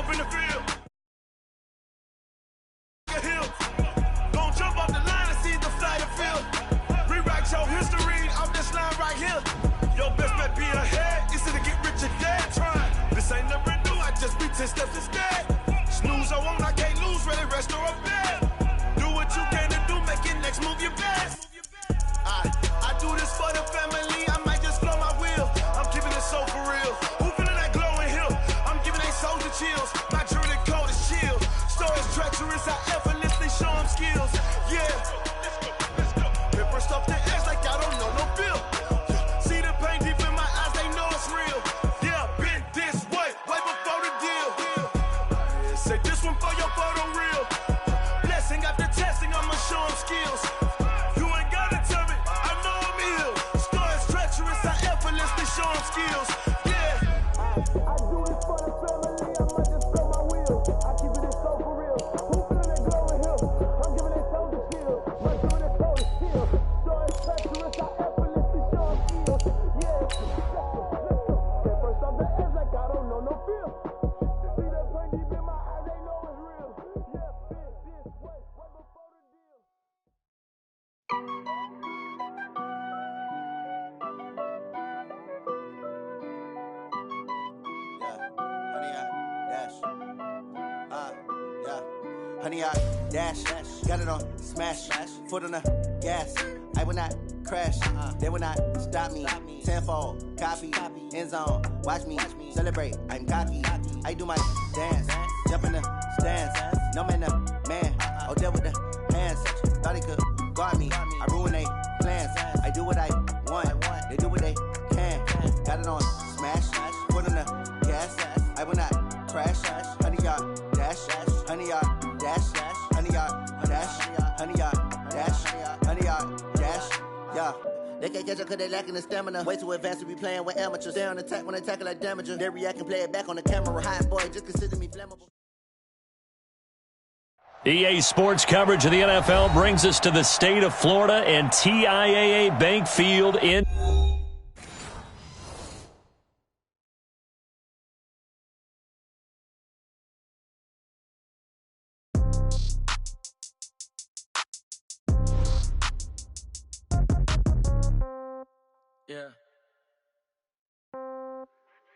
up in the field. Don't jump off the line and see the fly the field. Rewrite your history off this line right here. Your best bet be ahead. Easy to get rich or dead trying. This ain't never new, I just be 10 steps instead. Snooze I won't, I can't lose, really rest or a bed. Do what you can to do, make your next move your best. I do this for the family, I might just blow my wheel. I'm keeping it so for real. Who feeling that glowing hill? I'm giving they soldier chills. My journey cold is chill. Stories treacherous, I effortlessly show them skills. Yeah. Paper stuff the edge like I don't know no bill. See the pain deep in my eyes, they know it's real. Yeah, been this way before the deal. Say this one for your photo reel. Blessing after testing, I'ma show them skills. You ain't gotta tell me, I know I'm ill. Stories treacherous, I effortlessly show them skills. Yeah. I do this for the family, I might just blow my wheel. I keep it so for real. Who feeling that glowing hill? I'm giving it soldier chills. My journey cold is chill. Stories treacherous, I effortlessly show them skills. Yeah. Get first off the edge like I don't know no feel. See the pain deep in my eyes, they know it's real. Yeah, been this way before the deal. Honey, I dash, got it on smash, foot on the gas. I will not crash, they will not stop me. Tenfold, copy, end zone, watch me celebrate. I'm cocky, I do my dance, jump in the stands. No man, the man, oh, there with the hands. Thought he could guard me, I ruin they plans. I do what I want, they do what they can. Got it on smash, foot on the gas. I will not crash, honey, y'all dash, honey, y'all dash, honey, y'all dash, honey, y'all dash, honey, y'all dash, yeah. They can't catch up cause they lacking the stamina. Way too advanced to be playing with amateurs. Stay on attack when they tackle like damager. They react and play it back on the camera. Hot boy, just consider me flammable. EA Sports coverage of the NFL brings us to the state of Florida and TIAA Bank Field in...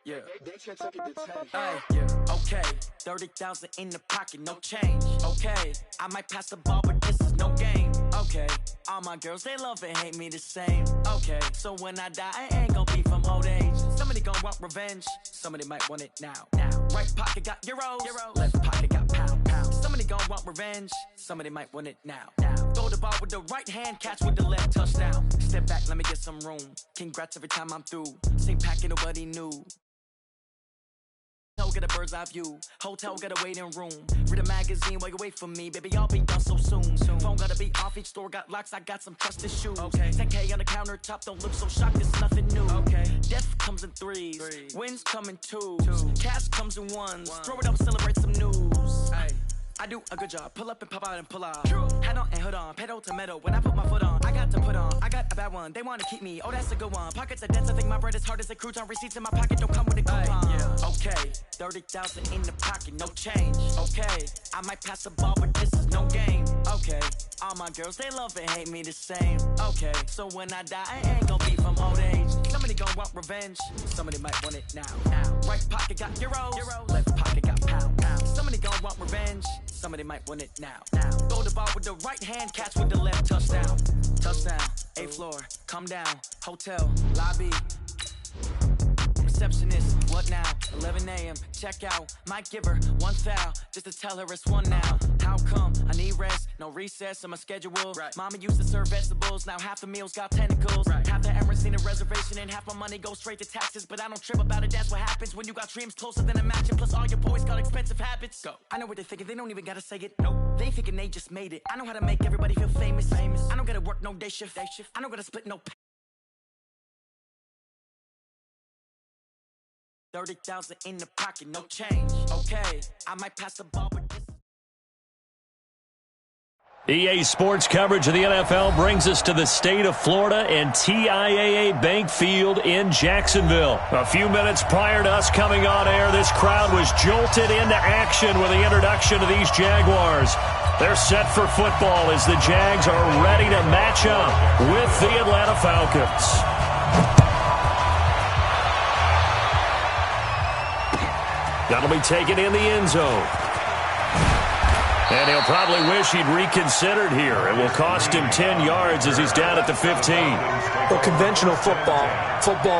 Yeah. Okay, 30,000 in the pocket, no change. Okay, I might pass the ball, but this is no game. Okay, all my girls, they love and hate me the same. Okay, so when I die, I ain't gon' be from old age. Somebody gon' want revenge, somebody might want it now. Right pocket got euros, left pocket got pound. Somebody gon' want revenge, somebody might want it now. Throw the ball with the right hand, catch with the left, touchdown. Step back, let me get some room. Congrats every time I'm through. Same packet, nobody knew. Get a bird's eye view. Hotel got a waiting room. Read a magazine while you wait for me. Baby, I'll be done so soon. Phone gotta be off, each store got locks. I got some trusted shoes. Okay. 10K on the countertop, don't look so shocked, it's nothing new. Okay. Death comes in threes. Wins come in twos. Cash comes in ones. Throw it up, celebrate some news. Ay. I do a good job. Pull up and pop out and pull out. Hat on and hood on. Pedal to metal. When I put my foot on, I got to put on. I got a bad one. They want to keep me. Oh, that's a good one. Pockets are dense. I think my bread is hard as a crouton. Receipts in my pocket don't come with a coupon. Yeah. Okay. 30,000 in the pocket. No change. Okay. I might pass the ball, but this is no game. Okay. All my girls, they love and hate me the same. Okay. So when I die, I ain't gonna be from old age. Somebody gon' want revenge. Somebody might want it now. Right pocket got euros. Left pocket got pound. Somebody gon' want revenge. Somebody might want it now. Throw the ball with the right hand, catch with the left, touchdown. Touchdown, 8th floor, come down. Hotel, lobby. Receptionist, what now? 11 a.m., check out. Might give her one foul, just to tell her it's one now. How come? I need rest, no recess on my schedule. Right. Mama used to serve vegetables, now half the meals got tentacles. Right. Half the Emirates need a reservation and half my money goes straight to taxes. But I don't trip about it, that's what happens when you got dreams closer than a match. Plus all your boys got expensive habits. Go. I know what they're thinking, they don't even gotta say it. Nope. They thinking they just made it. I know how to make everybody feel famous. I don't gotta work no day shift. I don't gotta split no pay. 30,000 in the pocket, no change. Okay, I might pass the ball, but this... EA Sports coverage of the NFL brings us to the state of Florida and TIAA Bank Field in Jacksonville. A few minutes prior to us coming on air, this crowd was jolted into action with the introduction of these Jaguars. They're set for football as the Jags are ready to match up with the Atlanta Falcons. That'll be taken in the end zone. And he'll probably wish he'd reconsidered here. It will cost him 10 yards as he's down at the 15. Well, conventional football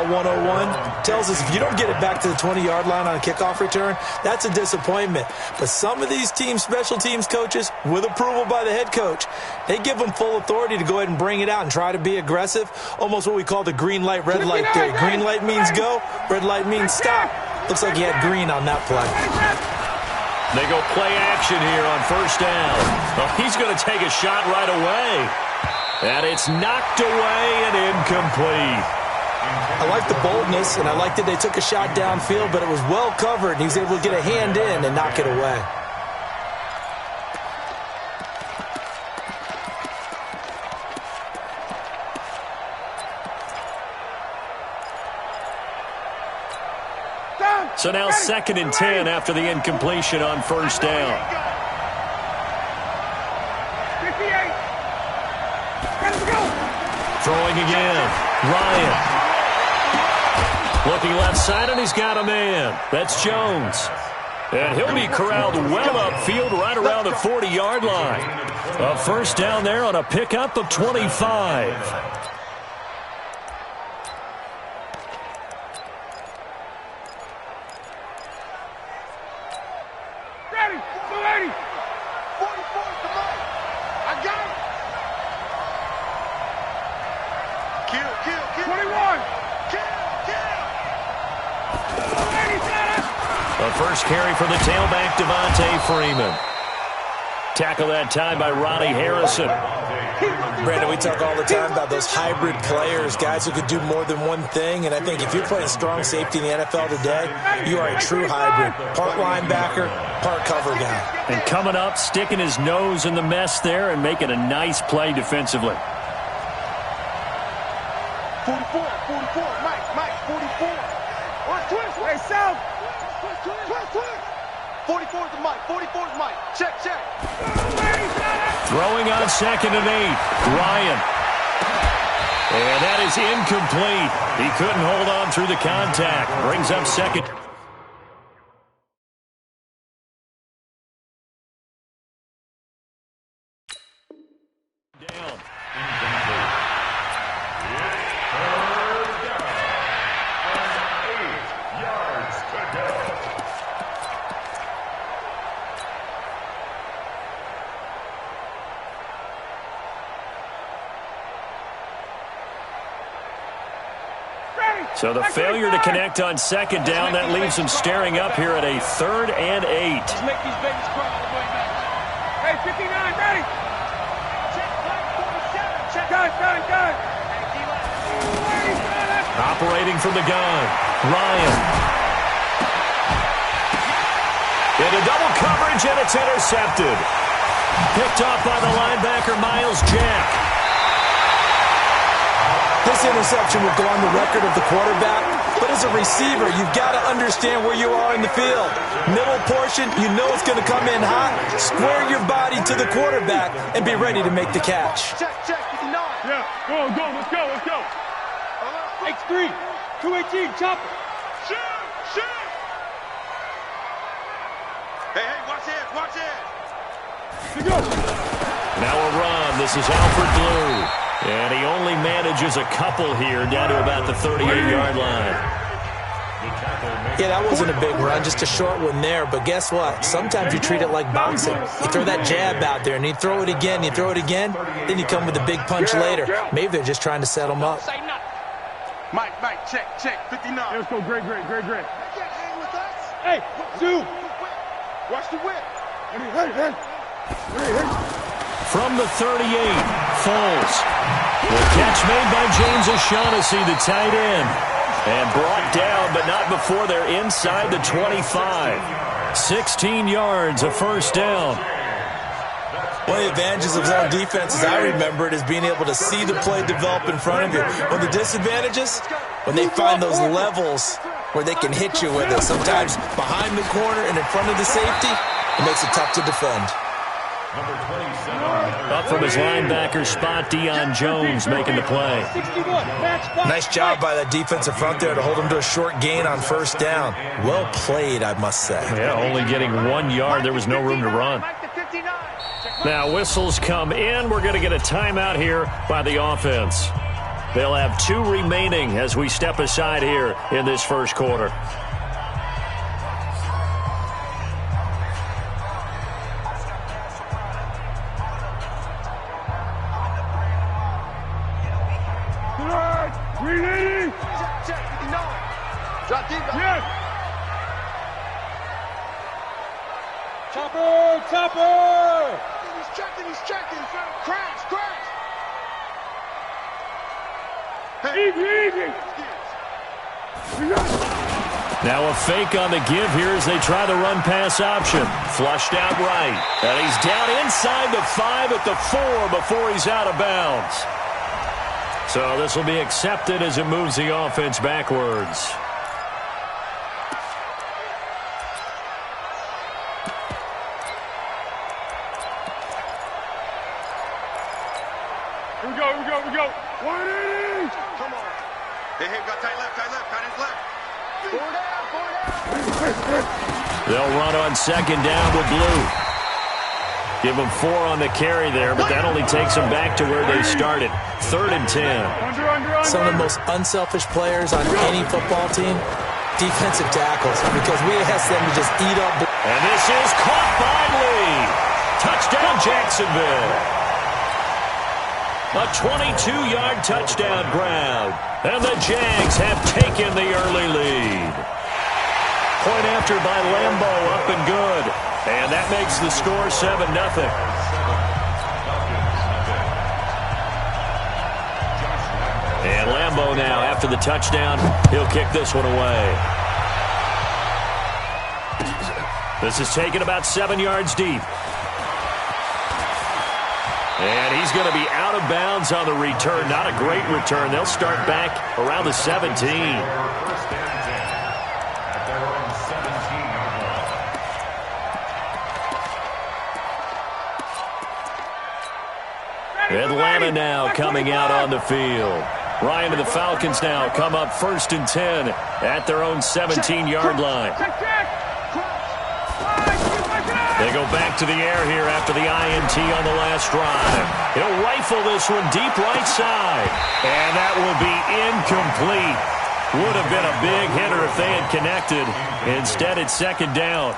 101, tells us if you don't get it back to the 20-yard line on a kickoff return, that's a disappointment. But some of these special teams coaches, with approval by the head coach, they give them full authority to go ahead and bring it out and try to be aggressive, almost what we call the green light, red light theory. Green light means go, red light means stop. Looks like he had green on that play. They go play action here on first down. Oh, he's going to take a shot right away. And it's knocked away and incomplete. I like the boldness, and I like that they took a shot downfield, but it was well covered. He was able to get a hand in and knock it away. So now 2nd and 10 after the incompletion on first down. 58. Let's go. Throwing again. Ryan. Looking left side, and he's got a man. That's Jones. And he'll be corralled well upfield right around the 40-yard line. A first down there on a pickup of 25. First carry for the tailback, Devontae Freeman. Tackle that time by Ronnie Harrison. Brandon, we talk all the time about those hybrid players, guys who could do more than one thing, and I think if you're playing strong safety in the NFL today, you are a true hybrid. Part linebacker, part cover guy. And coming up, sticking his nose in the mess there and making a nice play defensively. 44, Mike, 44. Watch twist, hey, South. 44 is Mike. 44 is Mike. Check. Throwing on 2nd and 8. Ryan. And that is incomplete. He couldn't hold on through the contact. Brings up 2nd. Down. So the failure to connect on 2nd down, that leaves him staring up here at a 3rd and 8. Let's make these babies cry all the way back. Hey, 59, ready? Check, 47, check. Gun. Operating from the gun, Ryan. Into double coverage, and it's intercepted. Picked off by the linebacker, Miles Jack. This interception will go on the record of the quarterback, but as a receiver, you've got to understand where you are in the field. Middle portion, you know it's going to come in hot. Square your body to the quarterback and be ready to make the catch. Check, 59. Yeah, go, let's go. X3, 218, chopper. Shoot. Hey, watch it. Let's go. Now a run. This is Alfred Blue. And he only manages a couple here down to about the 38-yard line. Yeah, that wasn't a big run, just a short one there. But guess what? Sometimes you treat it like boxing. You throw that jab out there, and you throw it again, then you come with a big punch later. Maybe they're just trying to set them up. Mike, check, 59. Let's go, great. Hey, Zoo, watch the whip. Hey. From the 38, Foles. The catch made by James O'Shaughnessy, the tight end. And brought down, but not before they're inside the 25. 16 yards, a first down. One of the advantages of zone defense, as I remember it, is being able to see the play develop in front of you. One of the disadvantages, when they find those levels where they can hit you with it, sometimes behind the corner and in front of the safety, it makes it tough to defend. Up from his linebacker spot, Deion Jones making the play. Nice job by that defensive front there to hold him to a short gain on first down. Well played, I must say. Yeah, only getting 1 yard. There was no room to run. Now whistles come in. We're going to get a timeout here by the offense. They'll have 2 remaining as we step aside here in this first quarter. Chopper! He's checking. Crash! Easy! Now a fake on the give here as they try the run-pass option. Flushed out right. And he's down inside the 5 at the 4 before he's out of bounds. So this will be accepted as it moves the offense backwards. Here we go. 180! Come on. Hey, got tight left, got his left. Four down. They'll run on second down with Blue. Give them 4 on the carry there, but that only takes them back to where they started. 3rd and 10. Some of the most unselfish players on any football team, defensive tackles, because we ask them to just eat up. And this is caught by Lee. Touchdown, Jacksonville. A 22-yard touchdown grab. And the Jags have taken the early lead. Point after by Lambo, up and good. And that makes the score 7-0. And Lambo now, after the touchdown, he'll kick this one away. This is taken about 7 yards deep. And he's going to be out of bounds on the return. Not a great return. They'll start back around the 17. Atlanta now coming out on the field. Ryan and the Falcons now come up 1st and 10 at their own 17-yard line. They go back to the air here after the INT on the last drive. He'll rifle this one deep right side. And that will be incomplete. Would have been a big hitter if they had connected. Instead, it's 2nd down.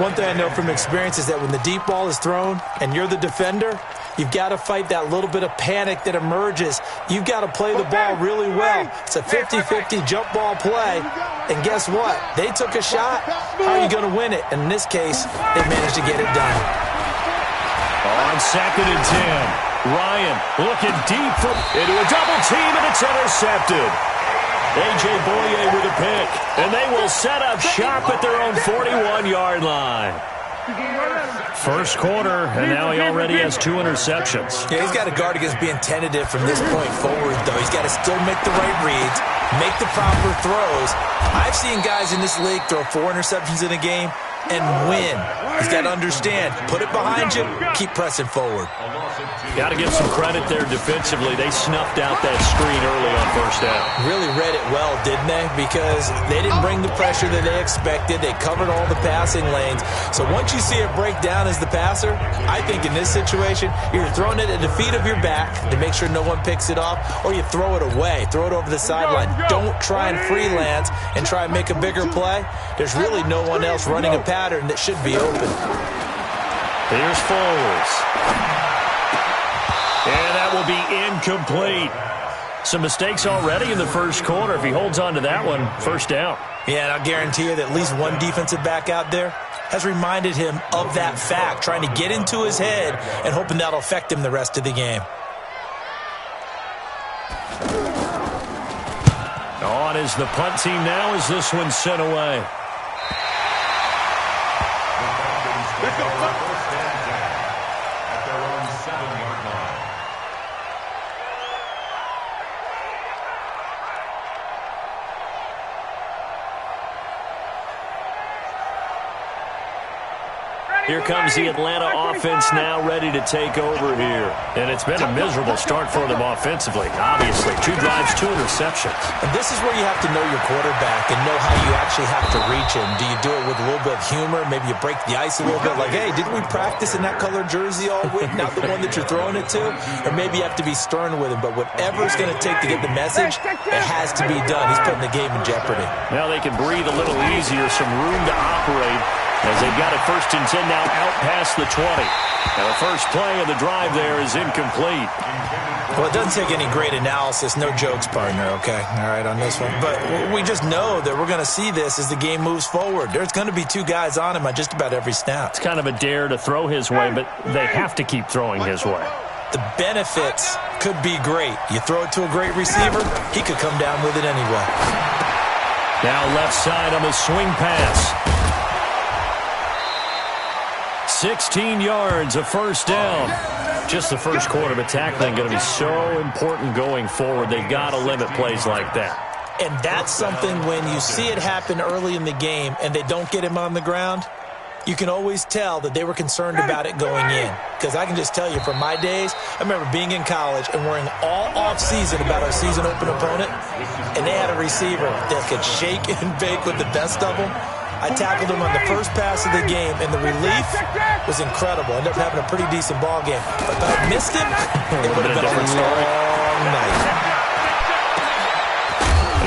One thing I know from experience is that when the deep ball is thrown and you're the defender, you've got to fight that little bit of panic that emerges. You've got to play the ball really well. It's a 50-50 jump ball play. And guess what? They took a shot. How are you going to win it? And in this case, they managed to get it done. On 2nd and 10, Ryan looking deep into a double team, and it's intercepted. A.J. Boye with a pick, and they will set up shop at their own 41-yard line. First quarter, and now he already has 2 interceptions. Yeah, he's got to guard against being tentative from this point forward, though. He's got to still make the right reads, make the proper throws. I've seen guys in this league throw 4 interceptions in a game and win. He's got to understand, put it behind you, keep pressing forward. Got to give some credit there defensively. They snuffed out that screen early on first down. Really read it well, didn't they? Because they didn't bring the pressure that they expected. They covered all the passing lanes. So once you see it break down as the passer, I think in this situation, you're throwing it at the feet of your back to make sure no one picks it off, or you throw it away. Throw it over the sideline. Don't try and freelance and try and make a bigger play. There's really no one else running a pattern that should be open. Here's Foles. And that will be incomplete. Some mistakes already in the first quarter. If he holds on to that one, first down. Yeah, and I'll guarantee you that at least one defensive back out there has reminded him of that fact, trying to get into his head and hoping that'll affect him the rest of the game. On is the punt team now as this one's sent away. Here comes the Atlanta offense now ready to take over here. And it's been a miserable start for them offensively, obviously. 2 drives, 2 interceptions. And this is where you have to know your quarterback and know how you actually have to reach him. Do you do it with a little bit of humor? Maybe you break the ice a little bit like, hey, didn't we practice in that colored jersey all week? Not the one that you're throwing it to? Or maybe you have to be stern with him. But whatever it's going to take to get the message, it has to be done. He's putting the game in jeopardy. Now they can breathe a little easier, some room to operate as they've got it 1st and 10 now out past the 20. Now the first play of the drive there is incomplete. Well, it doesn't take any great analysis. No jokes, partner, okay? All right, on this one. But we just know that we're going to see this as the game moves forward. There's going to be 2 guys on him on just about every snap. It's kind of a dare to throw his way, but they have to keep throwing his way. The benefits could be great. You throw it to a great receiver, he could come down with it anyway. Now left side on the swing pass. 16 yards, a first down. Just the first quarter, but tackling going to be so important going forward. They've got to limit plays like that. And that's something when you see it happen early in the game and they don't get him on the ground, you can always tell that they were concerned about it going in. Because I can just tell you from my days, I remember being in college and worrying all off-season about our season open opponent, and they had a receiver that could shake and bake with the best of them. I tackled him on the first pass of the game, and the relief was incredible. Ended up having a pretty decent ball game. But if I had missed him, it would have been a long night.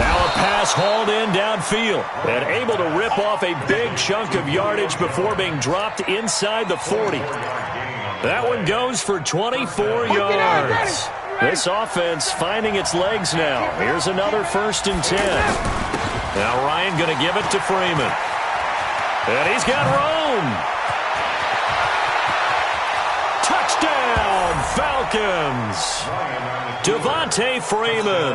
Now a pass hauled in downfield and able to rip off a big chunk of yardage before being dropped inside the 40. That one goes for 24 yards. This offense finding its legs now. Here's another 1st and 10. Now Ryan going to give it to Freeman. And he's got room. Touchdown, Falcons. Devontae Freeman,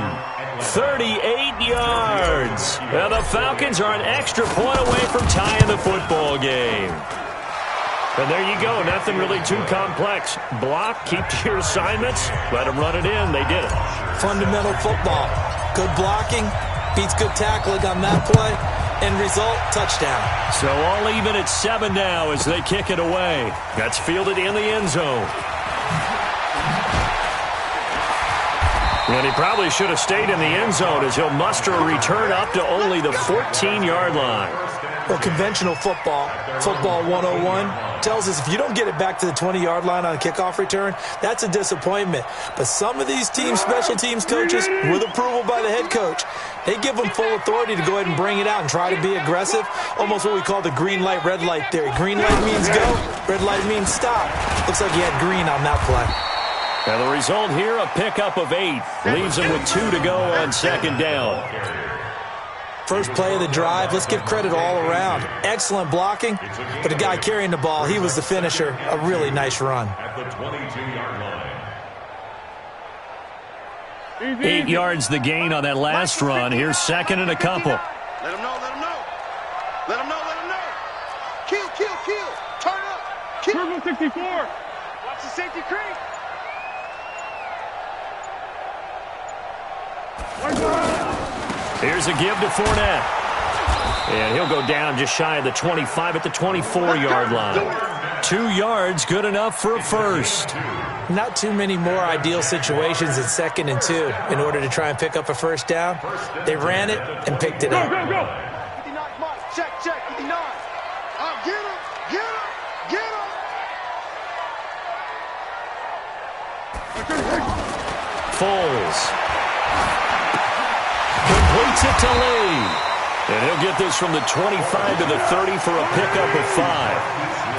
38 yards. And the Falcons are an extra point away from tying the football game. And there you go. Nothing really too complex. Block, keep to your assignments, let them run it in. They did it. Fundamental football. Good blocking beats good tackling on that play. End result, touchdown. So all even at 7 now as they kick it away. That's fielded in the end zone. And he probably should have stayed in the end zone as he'll muster a return up to only the 14-yard line. Well, conventional football, football 101, tells us if you don't get it back to the 20-yard line on a kickoff return, that's a disappointment. But some of these teams, special teams coaches, with approval by the head coach, they give them full authority to go ahead and bring it out and try to be aggressive, almost what we call the green light, red light theory. Green light means go, red light means stop. Looks like he had green on that play. And the result here, a pickup of 8. Leaves him with 2 to go on 2nd down. First play of the drive, let's give credit all around. Excellent blocking, but the guy carrying the ball, he was the finisher. A really nice run. At the 22-yard line. 8 yards the gain on that last run. Here's 2nd and a couple. Let him know, let him know. Let him know, let him know. Kill, kill, kill. Turn up. Kill. 64. Watch the safety creep. Here's a give to Fournette. And he'll go down just shy of the 25 at the 24-yard line. 2 yards, good enough for a first. Not too many more ideal situations in 2nd and 2 in order to try and pick up a first down. They ran it and picked it up. Go, go, go. 59, check, check, 59. Get him, get him, get him. Foles. Completes it to Lee. And he'll get this from the 25 to the 30 for a pickup of 5.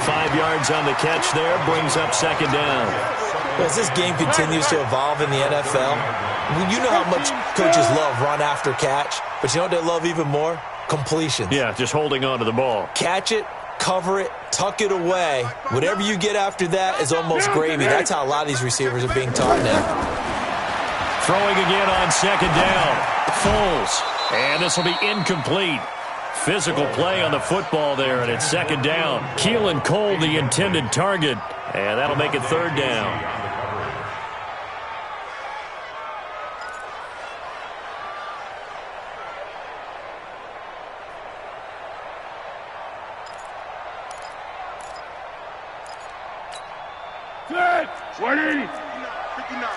5 yards on the catch there, brings up 2nd down. Well, as this game continues to evolve in the NFL, you know how much coaches love run after catch, but you know what they love even more? Completions. Yeah, just holding on to the ball. Catch it, cover it, tuck it away. Whatever you get after that is almost gravy. That's how a lot of these receivers are being taught now. Throwing again on 2nd down. Foles. And this will be incomplete. Physical play on the football there, and it's 2nd down. Keelan Cole, the intended target. And that'll make it 3rd down. Good. 180. 59.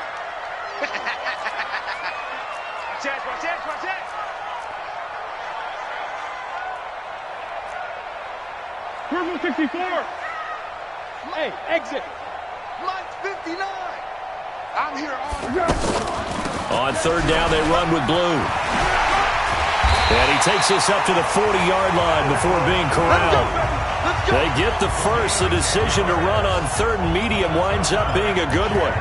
Watch that. Purple 64. Hey, exit. Mike's 59. I'm here On third down, they run with blue. And he takes us up to the 40-yard line before being corralled. They get the first. The decision to run on third and medium winds up being a good one.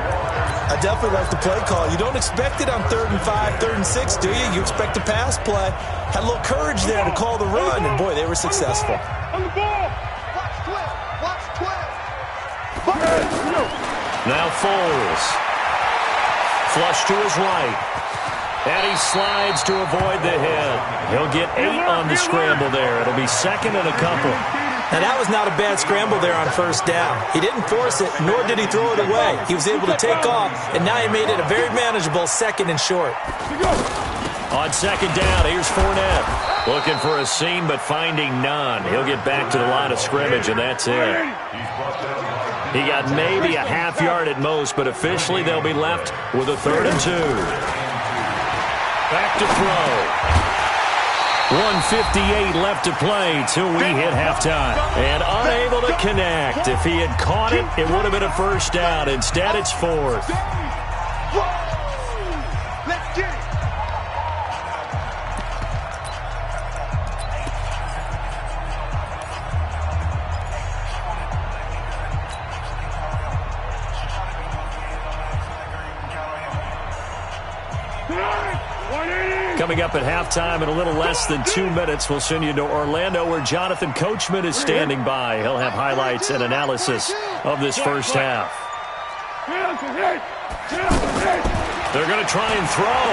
I definitely like the play call. You don't expect it on 3rd and 5, 3rd and 6, do you? You expect a pass play. Had a little courage there to call the run, and boy, they were successful. On the ball. Watch 12. Now Foles. Flush to his right. And he slides to avoid the hit. He'll get 8 on the scramble there. It'll be second and a couple. Now, that was not a bad scramble there on first down. He didn't force it, nor did he throw it away. He was able to take off, and now he made it a very manageable second and short. On second down, here's Fournette. Looking for a seam, but finding none. He'll get back to the line of scrimmage, and that's it. He got maybe a half yard at most, but officially they'll be left with a 3rd and 2. Back to throw. 1:58 left to play till we hit halftime. And unable to connect. If he had caught it, it would have been a first down. Instead, it's 4th. Let's get it. Coming up at halftime in a little less than 2 minutes, we'll send you to Orlando where Jonathan Coachman is standing by. He'll have highlights and analysis of this first half. They're going to try and throw.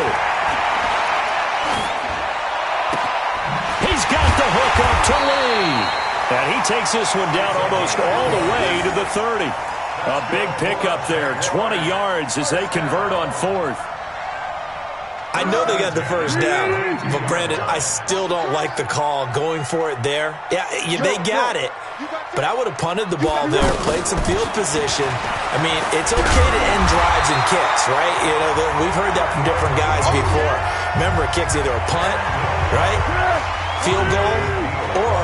He's got the hook up to Lee. And he takes this one down almost all the way to the 30. A big pickup there, 20 yards as they convert on 4th. I know they got the first down, but Brandon, I still don't like the call going for it there. Yeah, they got it, but I would have punted the ball there, played some field position. I mean, it's okay to end drives and kicks, right? You know, we've heard that from different guys before. Remember, a kick's either a punt, right, field goal, or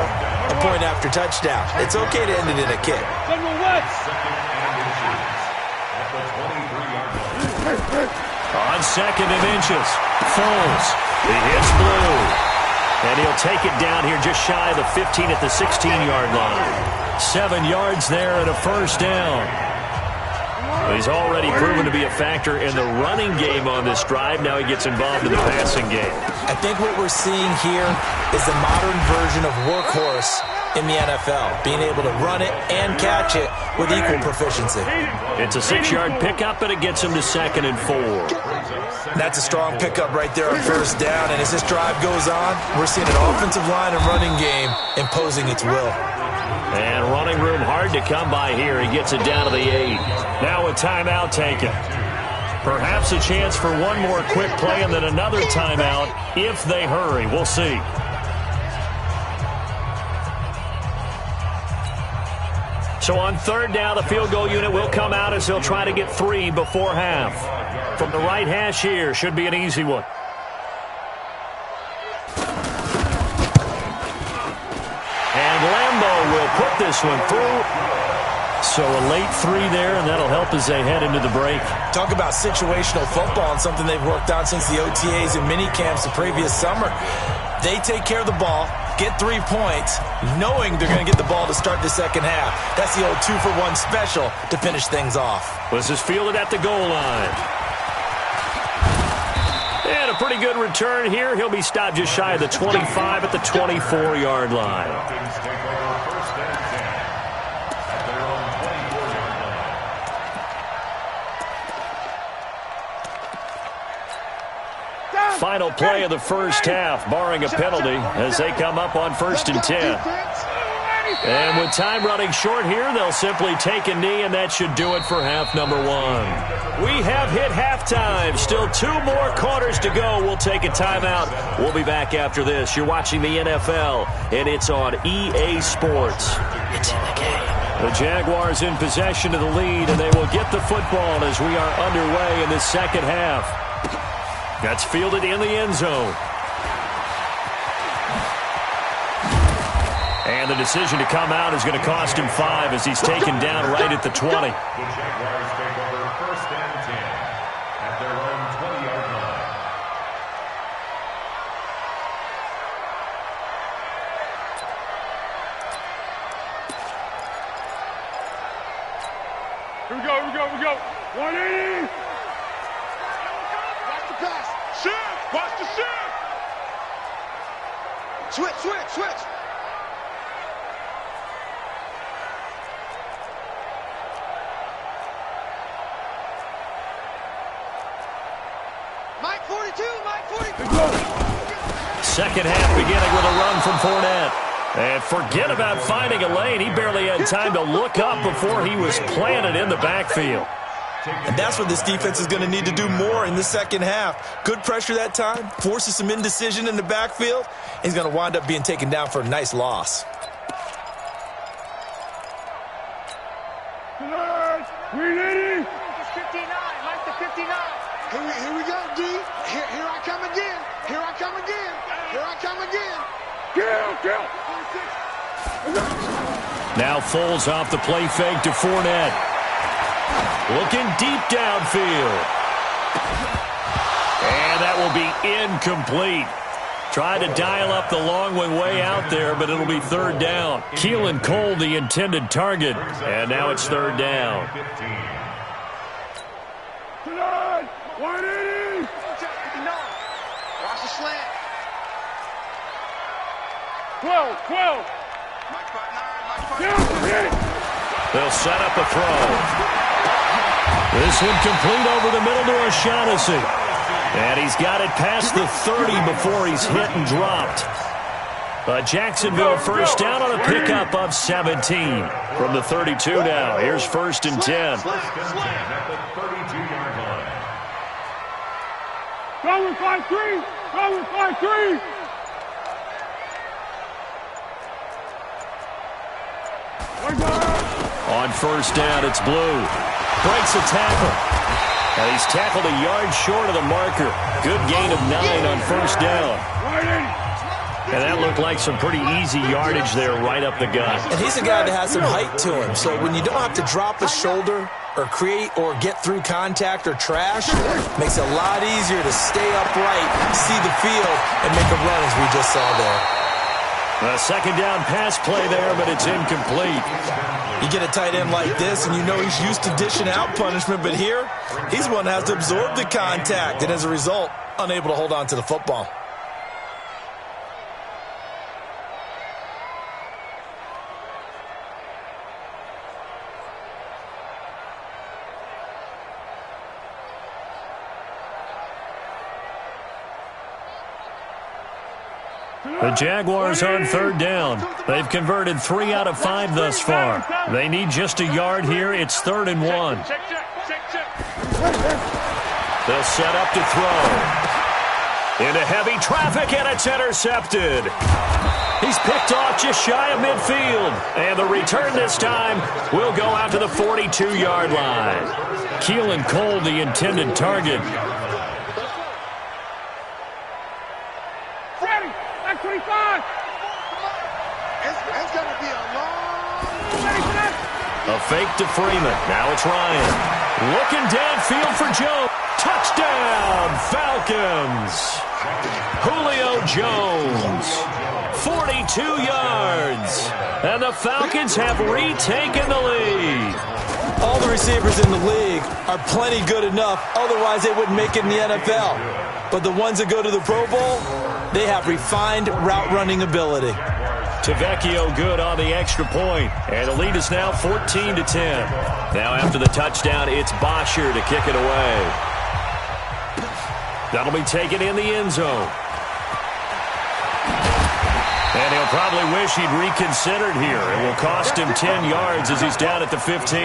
a point after touchdown. It's okay to end it in a kick. On second and inches, Foles. He hits blue. And he'll take it down here just shy of the 15 at the 16-yard line. 7 yards there and a first down. He's already proven to be a factor in the running game on this drive. Now he gets involved in the passing game. I think what we're seeing here is the modern version of workhorse in the NFL, being able to run it and catch it with equal proficiency. It's a 6-yard pickup, and it gets him to 2nd and 4. That's a strong pickup right there on first down, and as this drive goes on, we're seeing an offensive line and running game imposing its will. And running room hard to come by here. He gets it down to the 8. Now a timeout taken. Perhaps a chance for one more quick play and then another timeout if they hurry. We'll see. So on third down, the field goal unit will come out as they'll try to get 3 before half. From the right hash here, should be an easy one. And Lambeau will put this one through. So a late 3 there, and that'll help as they head into the break. Talk about situational football and something they've worked on since the OTAs and mini camps the previous summer. They take care of the ball, get 3 points, knowing they're going to get the ball to start the second half. That's the old 2-for-1 special to finish things off. This is fielded at the goal line. And a pretty good return here. He'll be stopped just shy of the 25 at the 24-yard line. Final play of the first half, barring a penalty, as they come up on 1st and 10. And with time running short here, they'll simply take a knee, and that should do it for half number 1. We have hit halftime. Still 2 more quarters to go. We'll take a timeout. We'll be back after this. You're watching the NFL, and it's on EA Sports. It's in the game. The Jaguars in possession of the lead, and they will get the football as we are underway in the second half. That's fielded in the end zone. And the decision to come out is going to cost him 5 as he's taken down right at the 20. The Jaguars take over 1st and 10 at their own 20-yard line. Here we go. 180. Watch the pass. Shift. Watch the shift. Switch. Mike 42. Second half beginning with a run from Fournette. And forget about finding a lane. He barely had time to look up before he was planted in the backfield. And that's what this defense is going to need to do more in the second half. Good pressure that time, forces some indecision in the backfield. He's going to wind up being taken down for a nice loss. 380. 59. Mike the 59. Here we go, D. Here I come again. Kill. Now Foles off the play fake to Fournette. Looking deep downfield. And that will be incomplete. Tried to dial up the long way out there, but it'll be 3rd down. Keelan Cole, the intended target. And now it's 3rd down. 180. Watch the slant. 12. They'll set up a throw. This one complete over the middle to O'Shaughnessy. And he's got it past the 30 before he's hit and dropped. But Jacksonville first down on a pickup of 17 from the 32 now. Here's 1st and 10. Go with 5-3. On 1st down, it's Blue. Breaks a tackle. And he's tackled a yard short of the marker. Good gain of 9 on 1st down. And that looked like some pretty easy yardage there right up the gut. And he's a guy that has some height to him. So when you don't have to drop a shoulder or create or get through contact or trash, makes it a lot easier to stay upright, see the field, and make a run as we just saw there. A 2nd down pass play there, but it's incomplete. You get a tight end like this, and you know he's used to dishing out punishment, but here, he's one that has to absorb the contact, and as a result, unable to hold on to the football. The Jaguars on 3rd down. They've converted 3 out of 5 thus far. They need just a yard here. It's 3rd and 1. They'll set up to throw. Into heavy traffic, and it's intercepted. He's picked off just shy of midfield. And the return this time will go out to the 42-yard line. Keelan Cole, the intended target. 25. It's going to be a long... A fake to Freeman. Now it's Ryan. Looking downfield for Jones. Touchdown, Falcons. Julio Jones. 42 yards. And the Falcons have retaken the lead. All the receivers in the league are plenty good enough. Otherwise, they wouldn't make it in the NFL. But the ones that go to the Pro Bowl, they have refined route running ability. Tavecchio good on the extra point. And the lead is now 14-10. Now after the touchdown, it's Bosher to kick it away. That'll be taken in the end zone. And he'll probably wish he'd reconsidered here. It will cost him 10 yards as he's down at the 15.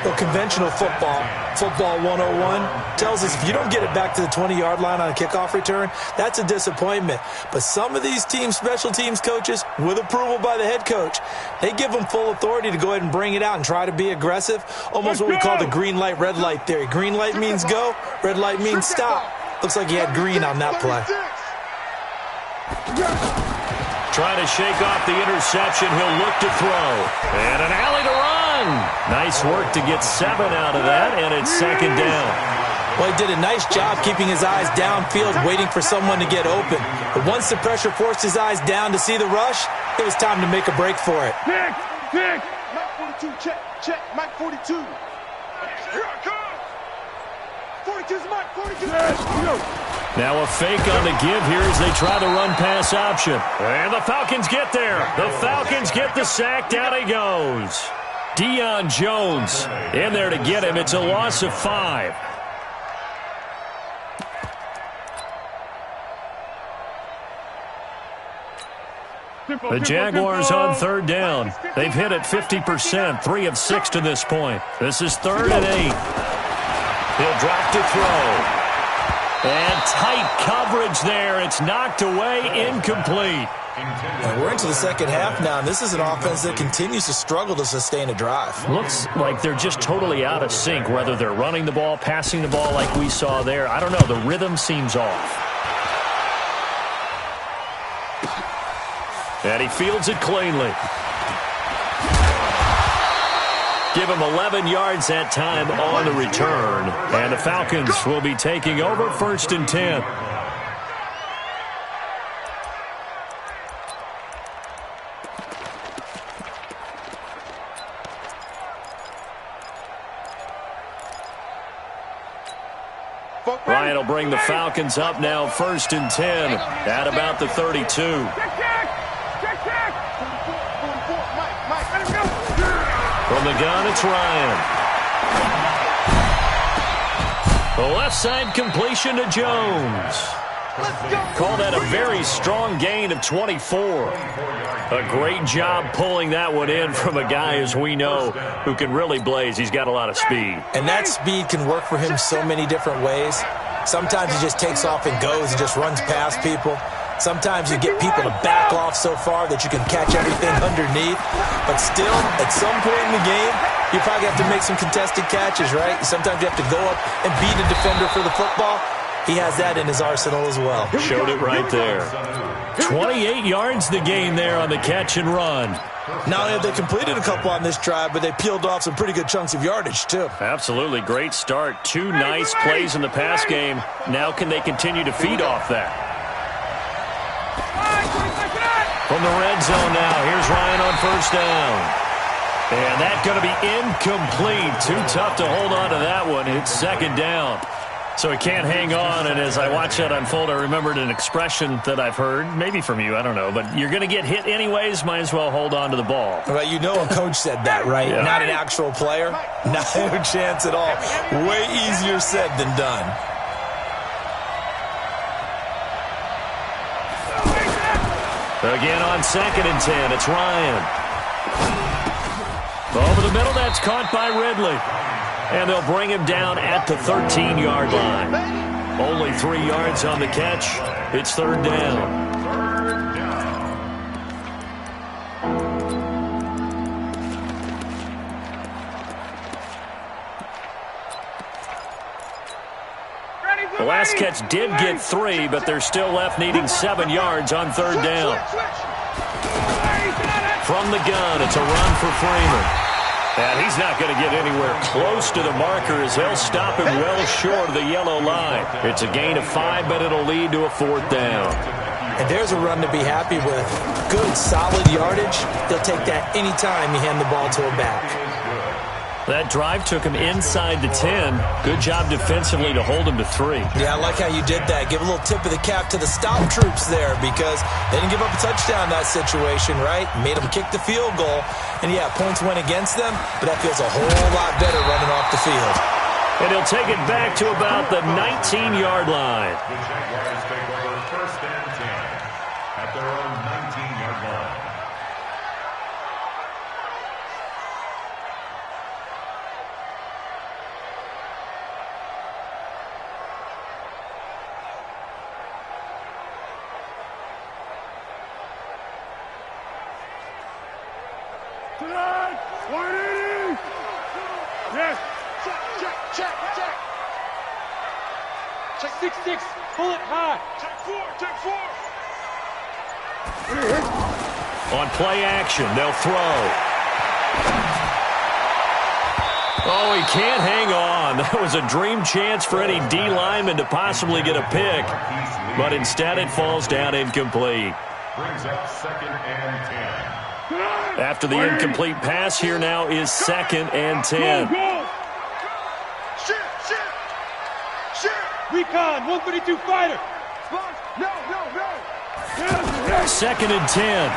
Well, conventional football 101, tells us if you don't get it back to the 20-yard line on a kickoff return, that's a disappointment. But some of these special teams coaches, with approval by the head coach, they give them full authority to go ahead and bring it out and try to be aggressive, almost what we call the green light, red light theory. Green light means go, red light means stop. Looks like he had green on that play. Trying to shake off the interception. He'll look to throw. And an alley to run. Nice work to get 7 out of that, and it's second down. Well, he did a nice job keeping his eyes downfield, waiting for someone to get open. But once the pressure forced his eyes down to see the rush, it was time to make a break for it. Pick. Mike 42, check. Mike 42. Here I come. 42's Mike, 42. Now a fake on the give here as they try the run-pass option. And the Falcons get there. The Falcons get the sack. Down he goes. Deion Jones in there to get him. It's a loss of 5. The Jaguars on third down. They've hit it 50%, 3 of 6 to this point. This is 3rd and 8. He'll drop to throw. And tight coverage there. It's knocked away, incomplete. And we're into the second half now, and this is an offense that continues to struggle to sustain a drive. Looks like they're just totally out of sync, whether they're running the ball, passing the ball like we saw there. I don't know. The rhythm seems off. And he fields it cleanly. Give him 11 yards that time on the return. And the Falcons will be taking over 1st and 10. Ryan will bring the Falcons up now 1st and 10 at about the 32. From the gun, it's Ryan. The left side completion to Jones. Call that a very strong gain of 24. A great job pulling that one in from a guy, as we know, who can really blaze. He's got a lot of speed. And that speed can work for him so many different ways. Sometimes he just takes off and goes and just runs past people. Sometimes you get people to back off so far that you can catch everything underneath. But still, at some point in the game, you probably have to make some contested catches, right? Sometimes you have to go up and beat a defender for the football. He has that in his arsenal as well. Showed it right there. 28 yards the gain there on the catch and run. Not only have they completed a couple on this drive, but they peeled off some pretty good chunks of yardage, too. Absolutely. Great start. 2 nice plays in the pass game. Now can they continue to feed off that? From the red zone now, here's Ryan on 1st down. And that's going to be incomplete. Too tough to hold on to that one. It's 2nd down. So he can't hang on, and as I watch that unfold, I remembered an expression that I've heard, maybe from you, I don't know, but you're going to get hit anyways, might as well hold on to the ball. Well, you know a coach said that, right? Yeah. Not an actual player. Not a chance at all. Way easier said than done. Again on 2nd and 10, it's Ryan. Over the middle, that's caught by Ridley. And they'll bring him down at the 13-yard line. Only 3 yards on the catch. It's 3rd down. The last catch did get 3, but they're still left needing 7 yards on 3rd down. From the gun, it's a run for Freeman. And he's not going to get anywhere close to the marker as they'll stop him well short of the yellow line. It's a gain of 5, but it'll lead to a 4th down. And there's a run to be happy with. Good, solid yardage. They'll take that anytime you hand the ball to a back. That drive took him inside the 10. Good job defensively to hold him to 3. Yeah, I like how you did that. Give a little tip of the cap to the stop troops there because they didn't give up a touchdown in that situation, right? Made them kick the field goal. And, yeah, points went against them, but that feels a whole lot better running off the field. And he'll take it back to about the 19-yard line. The Jaguars take over 1st and 10 at their own 19-yard line. 180. Yes. Check. Check 6-6. Pull it high. Check 4. On play action, they'll throw. Oh, he can't hang on. That was a dream chance for any D lineman to possibly get a pick. But instead it falls down incomplete. Brings up 2nd and 10. After the incomplete pass, here now is 2nd and 10. Shit. Recon, 132 fighter. No. 2nd and 10.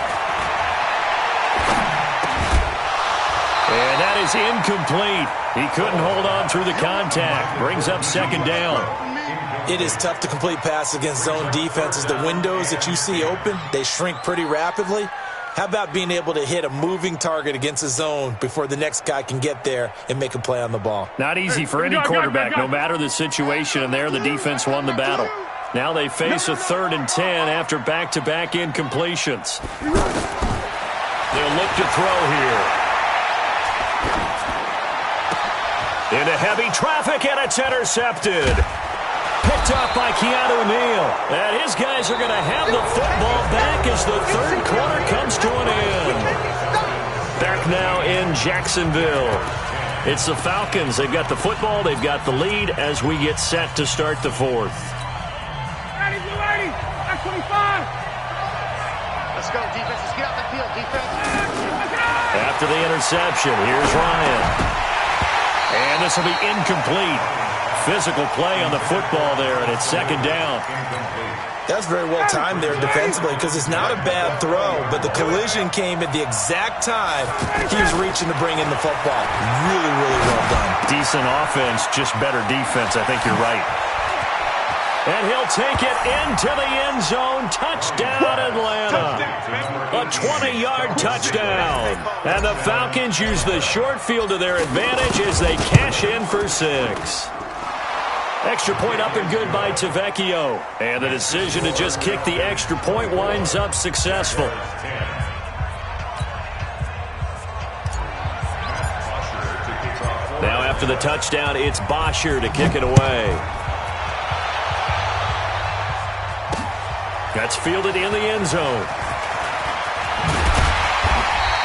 And that is incomplete. He couldn't hold on through the contact. Brings up 2nd down. It is tough to complete pass against zone defenses. The windows that you see open, they shrink pretty rapidly. How about being able to hit a moving target against a zone before the next guy can get there and make a play on the ball? Not easy for any quarterback, no matter the situation, and there the defense won the battle. Now they face a 3rd and 10 after back-to-back incompletions. They'll look to throw here. Into heavy traffic, and it's intercepted. Picked up by Keanu Neal. And his guys are going to have the football back as the 3rd quarter comes to an end. Back now in Jacksonville. It's the Falcons. They've got the football. They've got the lead as we get set to start the 4th. Ready, blue 80. That's 25. Let's go, defense. Let's get out the field, defense. After the interception, here's Ryan. And this will be incomplete. Physical play on the football there, and it's 2nd down. That's very well timed there defensively because it's not a bad throw, but the collision came at the exact time he was reaching to bring in the football. Really, really well done. Decent offense, just better defense. I think you're right. And he'll take it into the end zone. Touchdown, Atlanta. A 20-yard touchdown. And the Falcons use the short field to their advantage as they cash in for 6. Extra point up and good by Tavecchio. And the decision to just kick the extra point winds up successful. Now after the touchdown, it's Bosher to kick it away. That's fielded in the end zone.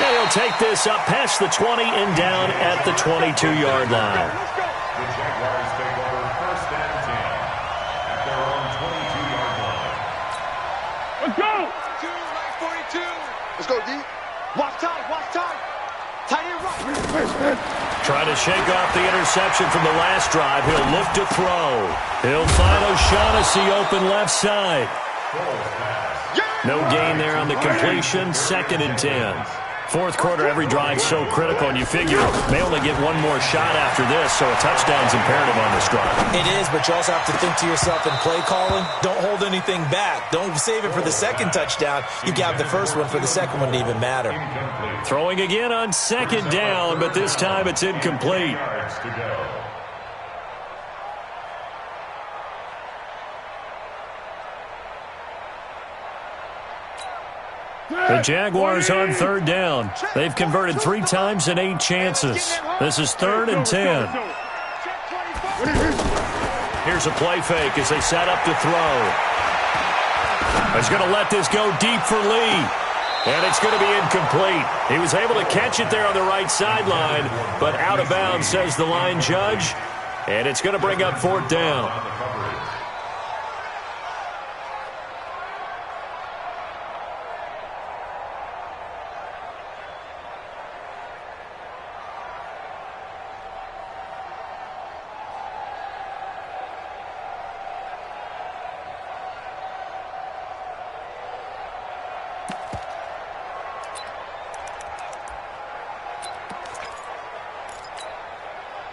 And he'll take this up past the 20 and down at the 22-yard line. The Jaguars take over 1st and 10 at their own 22-yard line. Let's go. 42. Let's go, D. Watch time. Tight end rock. Trying to shake off the interception from the last drive. He'll look to throw. He'll find O'Shaughnessy open left side. No gain there on the completion. 2nd and 10. 4th quarter, every drive so critical, and you figure may only get one more shot after this, so a touchdown's imperative on this drive. It is, but you also have to think to yourself in play calling, don't hold anything back. Don't save it for the 2nd touchdown. You got the 1st one for the 2nd one to even matter. Throwing again on 2nd down, but this time it's incomplete. The Jaguars on 3rd down. They've converted 3 times in 8 chances. This is 3rd and 10. Here's a play fake as they set up to throw. He's going to let this go deep for Lee. And it's going to be incomplete. He was able to catch it there on the right sideline, but out of bounds, says the line judge. And it's going to bring up 4th down.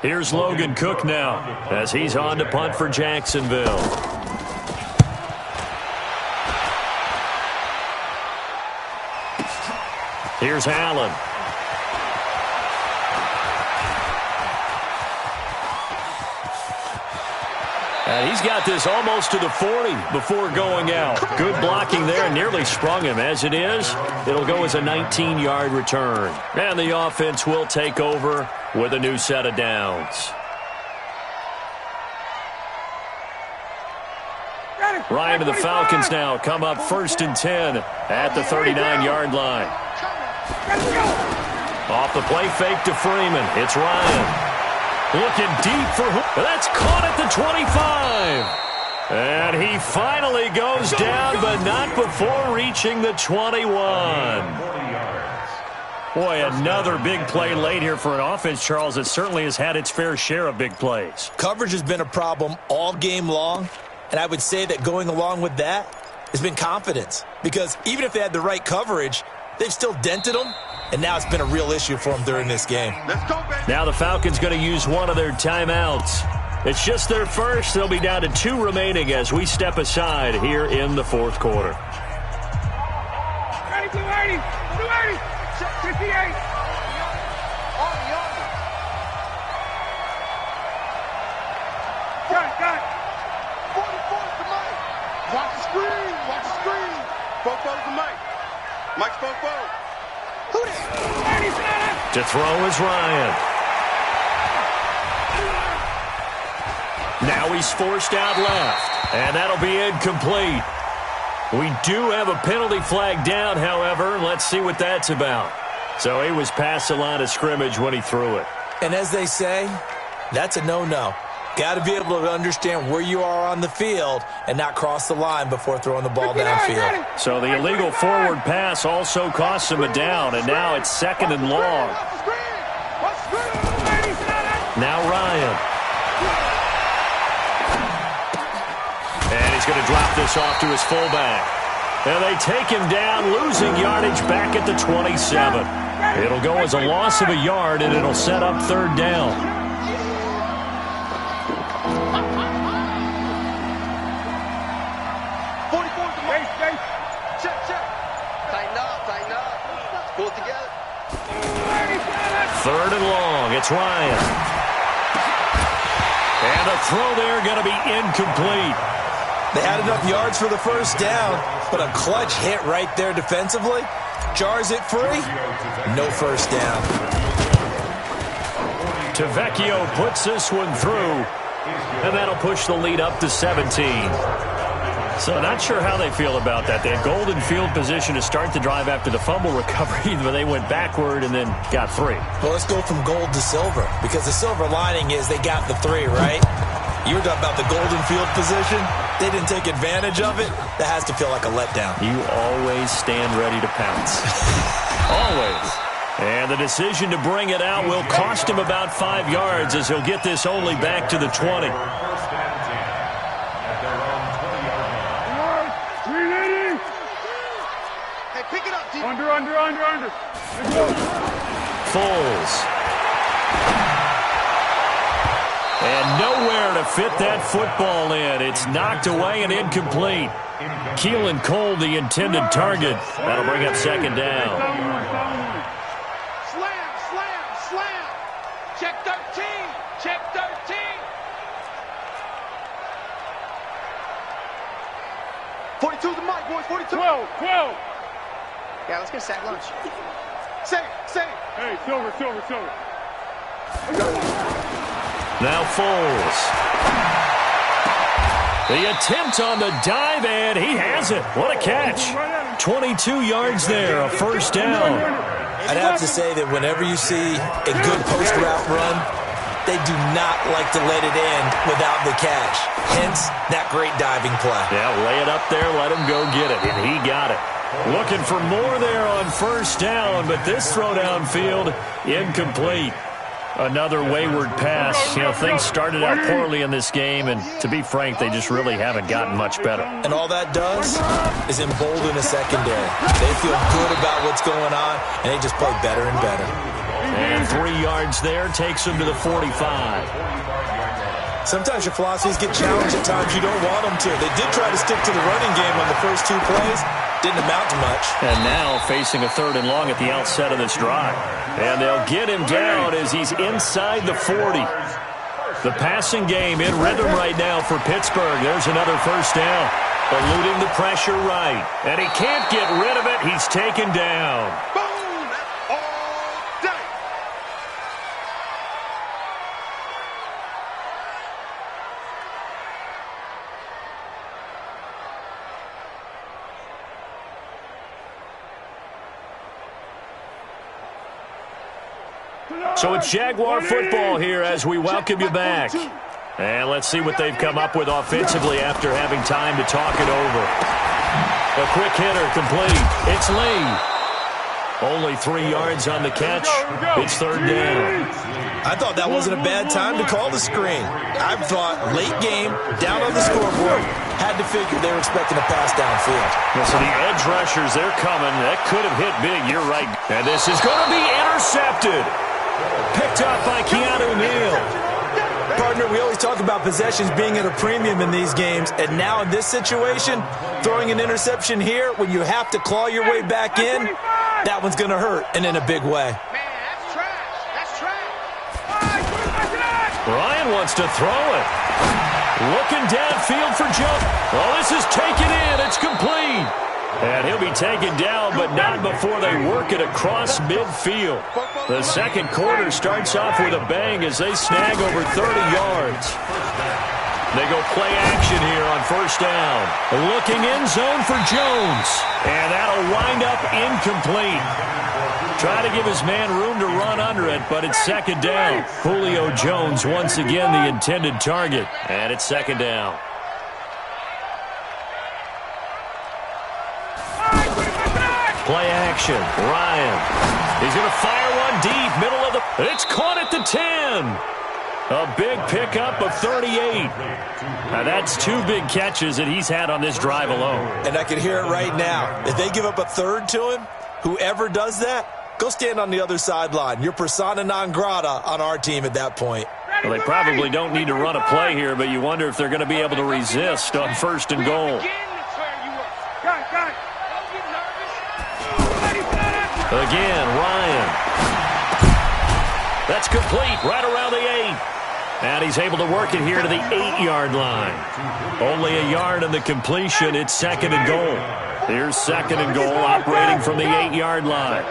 Here's Logan Cook now as he's on to punt for Jacksonville. Here's Allen. And he's got this almost to the 40 before going out. Good blocking there, nearly sprung him. As it is, it'll go as a 19-yard return. And the offense will take over with a new set of downs. Ryan and the Falcons now come up 1st and 10 at the 39-yard line. Off the play fake to Freeman. It's Ryan. Looking deep for who? That's caught at the 25. And he finally goes down, but not before reaching the 21. Boy, another big play late here for an offense, Charles, that certainly has had its fair share of big plays. Coverage has been a problem all game long, and I would say that going along with that has been confidence. Because even if they had the right coverage, they've still dented them. And now it's been a real issue for them during this game. Let's go, baby. Now the Falcons going to use one of their timeouts. It's just their first. They'll be down to 2 remaining as we step aside here in the 4th quarter. Ready, 280, 280, 58. Got it. 44 to Mike. Watch the screen. Fofo to Mike. Mike's Fofo. Who that? To throw is Ryan. Now he's forced out left, and that'll be incomplete. We do have a penalty flag down, however. Let's see what that's about. So he was past the line of scrimmage when he threw it. And as they say, that's a no-no. Got to be able to understand where you are on the field and not cross the line before throwing the ball downfield. So the illegal forward pass also costs him a down, and now it's 2nd and long. Now Ryan. And he's going to drop this off to his fullback. And they take him down, losing yardage back at the 27. It'll go as a loss of a yard, and it'll set up 3rd down. Pull it together. 3rd and long. It's Ryan. And the throw there going to be incomplete. They had enough yards for the first down, but a clutch hit right there defensively. Jars it free. No first down. Tavecchio puts this one through, and that'll push the lead up to 17. So not sure how they feel about that. They had golden field position to start the drive after the fumble recovery, but they went backward and then got 3. Well, let's go from gold to silver, because the silver lining is they got the 3, right? You were talking about the golden field position. They didn't take advantage of it. That has to feel like a letdown. You always stand ready to pounce. Always. And the decision to bring it out will cost him about 5 yards as he'll get this only back to the 20. Pick it up, D. Under. Foles. And nowhere to fit that football in. It's knocked away and incomplete. Keelan Cole, the intended target. That'll bring up 2nd down. Slam. Check 13. 42 to Mike, boys. 42. 12. Yeah, let's get a sack lunch. Say it. Hey, silver. Now Foles. The attempt on the dive, and he has it. What a catch. 22 yards there, a first down. I'd have to say that whenever you see a good post route run, they do not like to let it end without the catch. Hence, that great diving play. Yeah, lay it up there, let him go get it, and he got it. Looking for more there on first down, but this throw downfield, incomplete. Another wayward pass. You know, things started out poorly in this game, and to be frank, they just really haven't gotten much better. And all that does is embolden a secondary. They feel good about what's going on, and they just play better and better. And 3 yards there takes them to the 45. Sometimes your philosophies get challenged at times you don't want them to. They did try to stick to the running game on the first 2 plays. Didn't amount to much. And now facing a 3rd and long at the outset of this drive. And they'll get him down as he's inside the 40. The passing game in rhythm right now for Pittsburgh. There's another first down. Eluding the pressure right. And he can't get rid of it. He's taken down. Boom! That's all day. So it's Jaguar football here as we welcome you back. And let's see what they've come up with offensively after having time to talk it over. A quick hitter complete. It's Lee. Only 3 yards on the catch. It's third down. I thought that wasn't a bad time to call the screen. I thought late game, down on the scoreboard, had to figure they were expecting a pass downfield. So the edge rushers, they're coming. That could have hit big. You're right. And this is going to be intercepted. Picked up by keem807's. Partner, we always talk about possessions being at a premium in these games, and now in this situation, throwing an interception here when you have to claw your way back in, that one's going to hurt, and in a big way. Man, that's trash. That's trash. Ryan wants to throw it. Looking downfield for Joe. Oh, this is taken in. It's complete. And he'll be taken down, but not before they work it across midfield. The second quarter starts off with a bang as they snag over 30 yards. They go play action here on first down. Looking end zone for Jones. And that'll wind up incomplete. Try to give his man room to run under it, but it's second down. Julio Jones once again the intended target. And it's second down. Play action. Ryan. He's going to fire one deep. Middle of the... It's caught at the 10. A big pickup of 38. Now that's 2 big catches that he's had on this drive alone. And I can hear it right now. If they give up a third to him, whoever does that, go stand on the other sideline. You're persona non grata on our team at that point. Well, they probably don't need to run a play here, but you wonder if they're going to be able to resist on first and goal. Again, Ryan. That's complete right around the 8. And he's able to work it here to the 8-yard line. Only a yard in the completion. It's second and goal. Here's second and goal operating from the 8-yard line.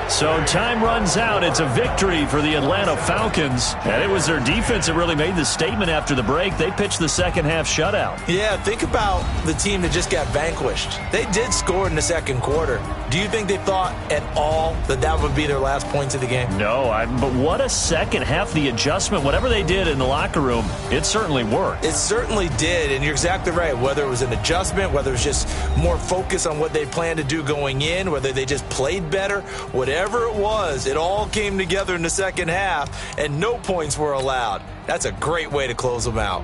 So time runs out. It's a victory for the Atlanta Falcons. And it was their defense that really made the statement after the break. They pitched the second half shutout. Yeah, think about the team that just got vanquished. They did score in the second quarter. Do you think they thought at all that that would be their last points of the game? No, but what a second half. The adjustment, whatever they did in the locker room, it certainly worked. It certainly did, and you're exactly right. Whether it was an adjustment, whether it was just more focus on what they planned to do going in, whether they just played better, whatever it was, it all came together in the second half, and no points were allowed. That's a great way to close them out.